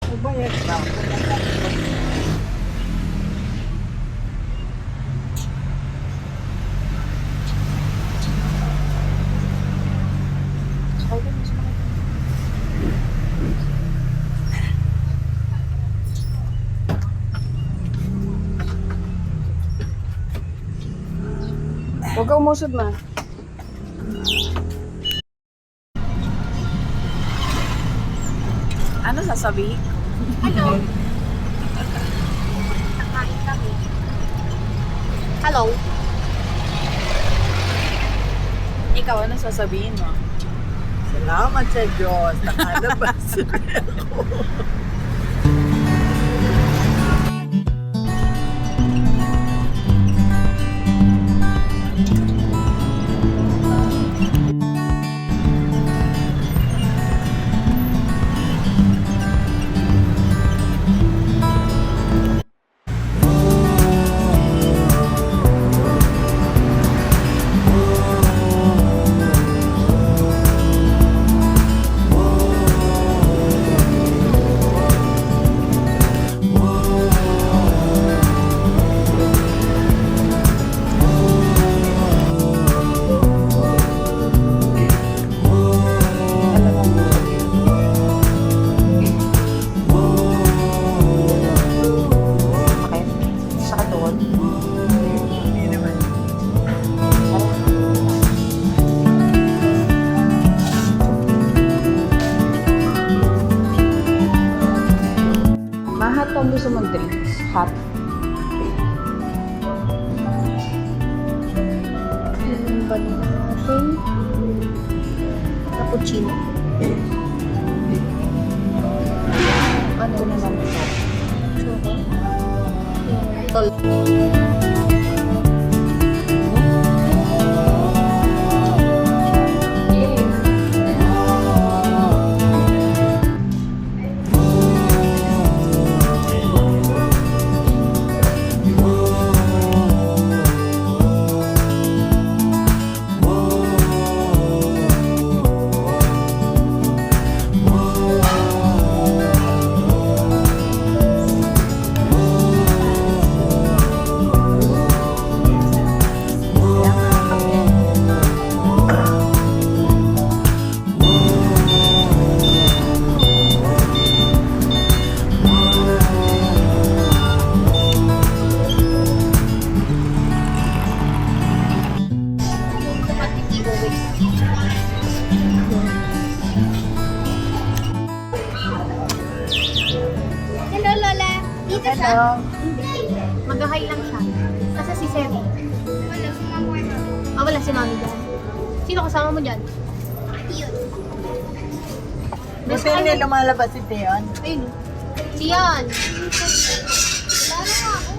Ubayad lang. Huwag ka umusod na. Ano sasabihin? Ano? Nakain kami. Hello? Ikaw, ano sasabihin mo? Salamat sa Diyos. Nakalabas ako. Saka doon. Hindi naman. Mahat ang gusto mong drinks. Hot. Yung ba natin? Cappuccino. Ano naman ito? Tol. Hello, Lola. Dito siya? Hello. Mag-hi lang siya. Kasi si Semi. Wala, sumama ko na. Ah, wala si Mami dyan. Sino kasama mo dyan? Yun. Buti hindi lumalabas si Teon. Ayun. Siyan. Wala na nga ako.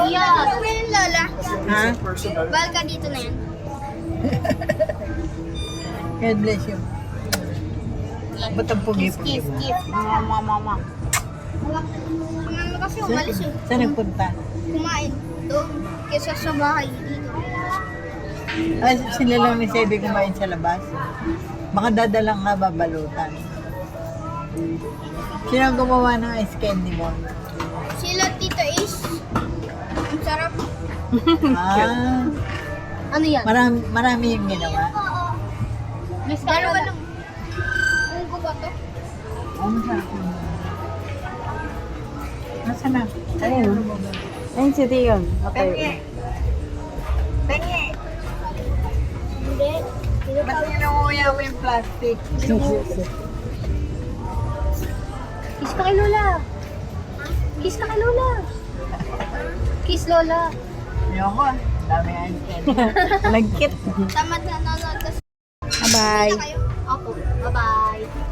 Siyan. Ano yun, Lola? Ha? Bal ka dito na yan. God bless you. Ba't ang pugi? Kiss, kiss. Mama, mama. Mama kasi umalis eh. Saan nagpunta? Kumain. Doon. Kesa sa bahay. Dito. Ah, sila lang ni Sebe kumain sa labas. Baka dadalang nga babalutan. Sino ang gumawa ng ice candy mo? Sila Tito Ace. Ang sarap. Ah, Ano yan? marami yung ginawa. Dalawa lang. Unggo ba to? Oh, masarap yun. Nasaan na? Ayun. Ayun si Tion. Okay. Pengi! Hindi. Ba't inuuya mo yung plastic? Kiss ka kay Lola. Kiss ka kay Lola. Kiss Lola. Ayoko ah. Dami ice candy. Nagkit. Tamad na nanonood kasi. Bye. Kayo? Opo. Bye-bye.